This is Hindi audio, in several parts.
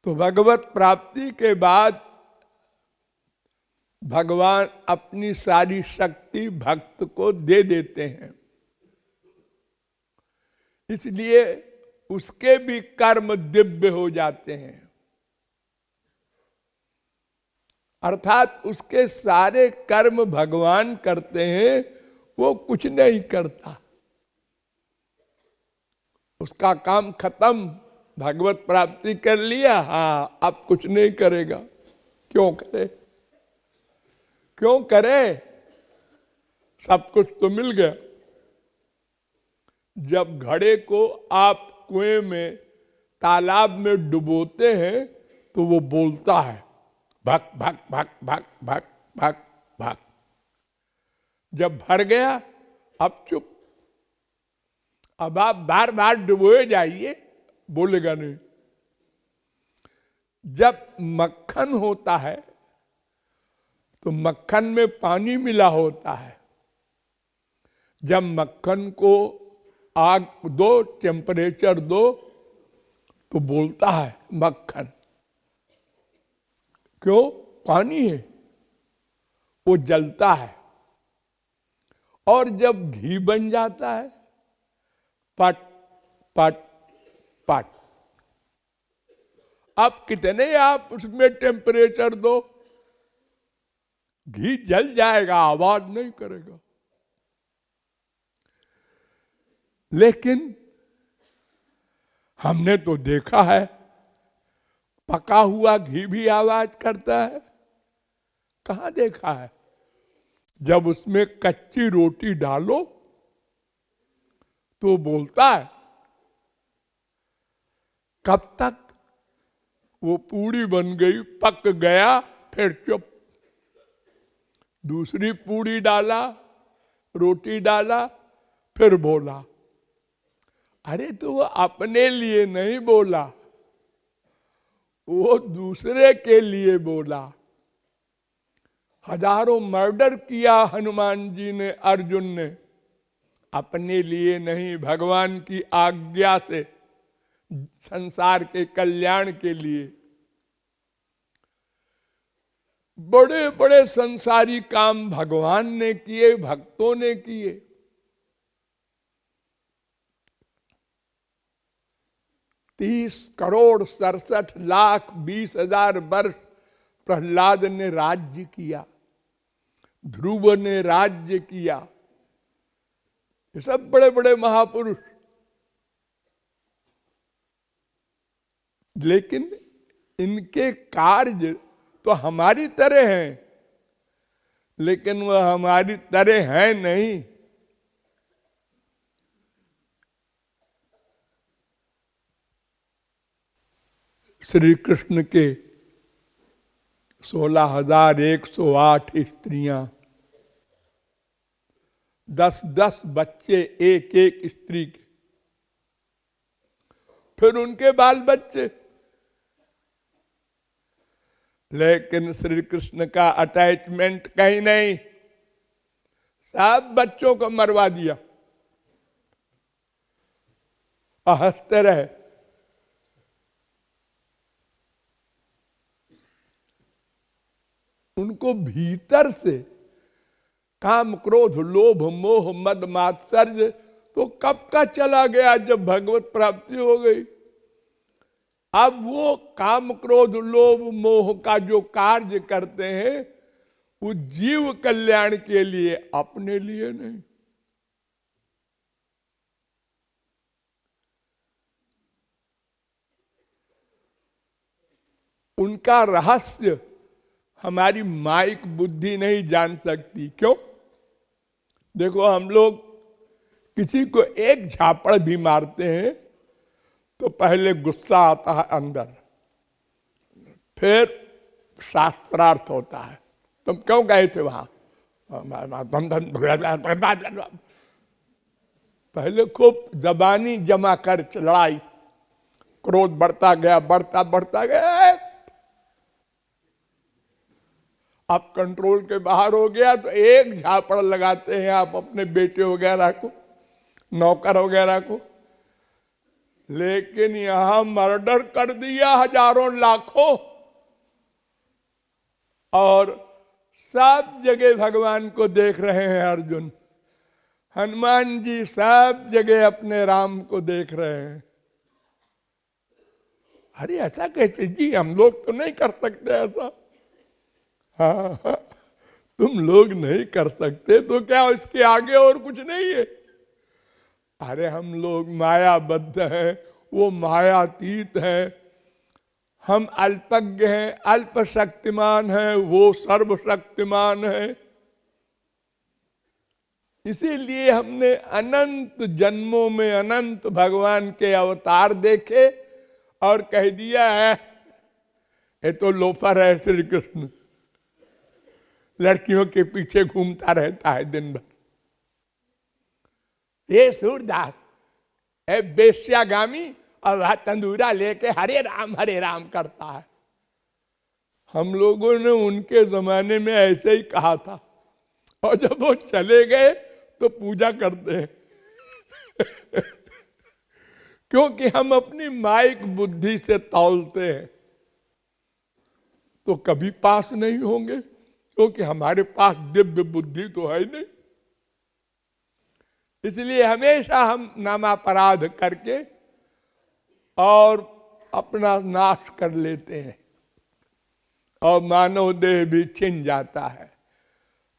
तो भगवत प्राप्ति के बाद भगवान अपनी सारी शक्ति भक्त को दे देते हैं, इसलिए उसके भी कर्म दिव्य हो जाते हैं। अर्थात उसके सारे कर्म भगवान करते हैं, वो कुछ नहीं करता। उसका काम खत्म, भगवत प्राप्ति कर लिया, हाँ अब कुछ नहीं करेगा। क्यों करे? क्यों करे? सब कुछ तो मिल गया। जब घड़े को आप कुएं में, तालाब में डुबोते हैं तो वो बोलता है भक भक भक भक भक भक भक। जब भर गया अब चुप। अब आप बार बार डुबोए जाइए, बोलेगा नहीं। जब मक्खन होता है तो मक्खन में पानी मिला होता है। जब मक्खन को आग दो, टेम्परेचर दो, तो बोलता है मक्खन। क्यों? पानी है, वो जलता है। और जब घी बन जाता है, पट पट पट। अब कितने आप उसमें टेम्परेचर दो, घी जल जाएगा, आवाज नहीं करेगा। लेकिन हमने तो देखा है, पका हुआ घी भी आवाज करता है। कहां देखा है? जब उसमें कच्ची रोटी डालो तो बोलता है। कब तक? वो पूड़ी बन गई, पक गया, फिर चुप। दूसरी पूड़ी डाला, रोटी डाला, फिर बोला। अरे तो वो अपने लिए नहीं बोला, वो दूसरे के लिए बोला। हजारों मर्डर किया हनुमान जी ने, अर्जुन ने, अपने लिए नहीं, भगवान की आज्ञा से, संसार के कल्याण के लिए। बड़े बड़े संसारी काम भगवान ने किए, भक्तों ने किए। तीस करोड़ 67,20,000 वर्ष प्रहलाद ने राज्य किया, ध्रुव ने राज्य किया। ये सब बड़े बड़े महापुरुष। लेकिन इनके कार्य तो हमारी तरह हैं, लेकिन वह हमारी तरह हैं नहीं। श्री कृष्ण के 16,108 स्त्रियां, 10-10 बच्चे एक एक स्त्री के, फिर उनके बाल बच्चे। लेकिन श्री कृष्ण का अटैचमेंट कहीं नहीं, सब बच्चों को मरवा दिया, हंसते रहे। उनको भीतर से काम, क्रोध, लोभ, मोह, मद, मात्सर्य तो कब का चला गया, जब भगवत प्राप्ति हो गई। अब वो काम, क्रोध, लोभ, मोह का जो कार्य करते हैं, वो जीव कल्याण के लिए, अपने लिए नहीं। उनका रहस्य हमारी माइक बुद्धि नहीं जान सकती। क्यों? देखो, हम लोग किसी को एक झापड़ भी मारते हैं तो पहले गुस्सा आता है अंदर, फिर शास्त्रार्थ होता है। तुम क्यों गए थे वहां? पहले खूब जबानी जमा कर लड़ाई, क्रोध बढ़ता गया, बढ़ता बढ़ता गया। अब कंट्रोल के बाहर हो गया तो एक झापड़ लगाते हैं आप अपने बेटे वगैरह को, नौकर वगैरह को। लेकिन यहां मर्डर कर दिया हजारों लाखों, और सब जगह भगवान को देख रहे हैं अर्जुन। हनुमान जी सब जगह अपने राम को देख रहे हैं। अरे ऐसा कैसे जी, हम लोग तो नहीं कर सकते ऐसा। हाँ, हाँ, तुम लोग नहीं कर सकते तो क्या इसके आगे और कुछ नहीं है। अरे हम लोग मायाबद्ध हैं, वो मायातीत हैं। हम अल्पज्ञ हैं, अल्प शक्तिमान हैं, वो सर्वशक्तिमान है। इसीलिए हमने अनंत जन्मों में अनंत भगवान के अवतार देखे और कह दिया है ये तो लोफर है श्री कृष्ण, लड़कियों के पीछे घूमता रहता है दिन भर। ये सूरदास है बेश्यागामी और वह तंदूरा लेके हरे राम करता है। हम लोगों ने उनके जमाने में ऐसे ही कहा था, और जब वो चले गए तो पूजा करते हैं क्योंकि हम अपनी माइक बुद्धि से तौलते हैं तो कभी पास नहीं होंगे, क्योंकि हमारे पास दिव्य बुद्धि तो है नहीं। इसलिए हमेशा हम नामापराध करके और अपना नाश कर लेते हैं और मानव देह भी छिन जाता है।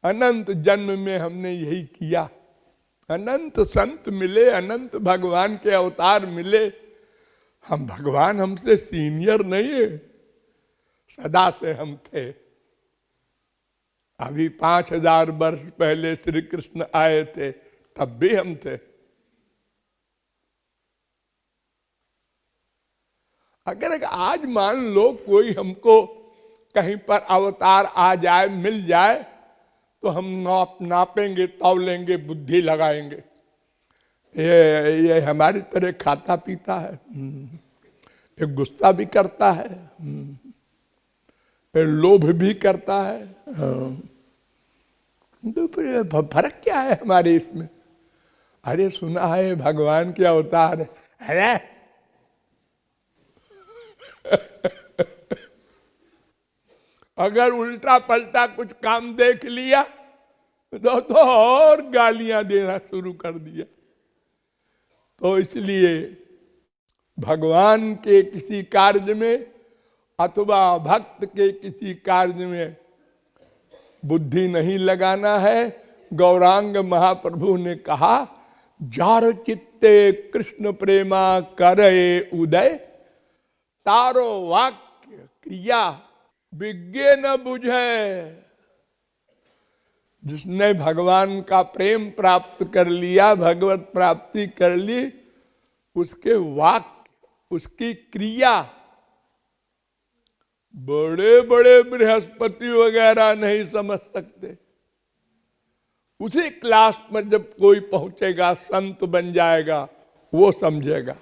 अनंत जन्म में हमने यही किया। अनंत संत मिले, अनंत भगवान के अवतार मिले। हम भगवान हमसे सीनियर नहीं है, सदा से हम थे। अभी 5000 वर्ष पहले श्री कृष्ण आए थे, तब भी हम थे। अगर आज मान लो कोई हमको कहीं पर अवतार आ जाए, मिल जाए, तो हम नापेंगे, तौलेंगे, बुद्धि लगाएंगे। ये हमारी तरह खाता पीता है, ये गुस्सा भी करता है, ये लोभ भी करता है। तो फिर फर्क क्या है हमारे इसमें? अरे सुना है भगवान के अवतार है। अगर उल्टा पलटा कुछ काम देख लिया तो और गालियां देना शुरू कर दिया। तो इसलिए भगवान के किसी कार्य में अथवा भक्त के किसी कार्य में बुद्धि नहीं लगाना है। गौरांग महाप्रभु ने कहा, जार चित्ते कृष्ण प्रेमा करे उदय, तारो वाक्य क्रिया विज्ञ न बुझे। जिसने भगवान का प्रेम प्राप्त कर लिया, भगवत प्राप्ति कर ली, उसके वाक्य, उसकी क्रिया बड़े बड़े बृहस्पति वगैरह नहीं समझ सकते। उसी क्लास में जब कोई पहुंचेगा, संत बन जाएगा, वो समझेगा।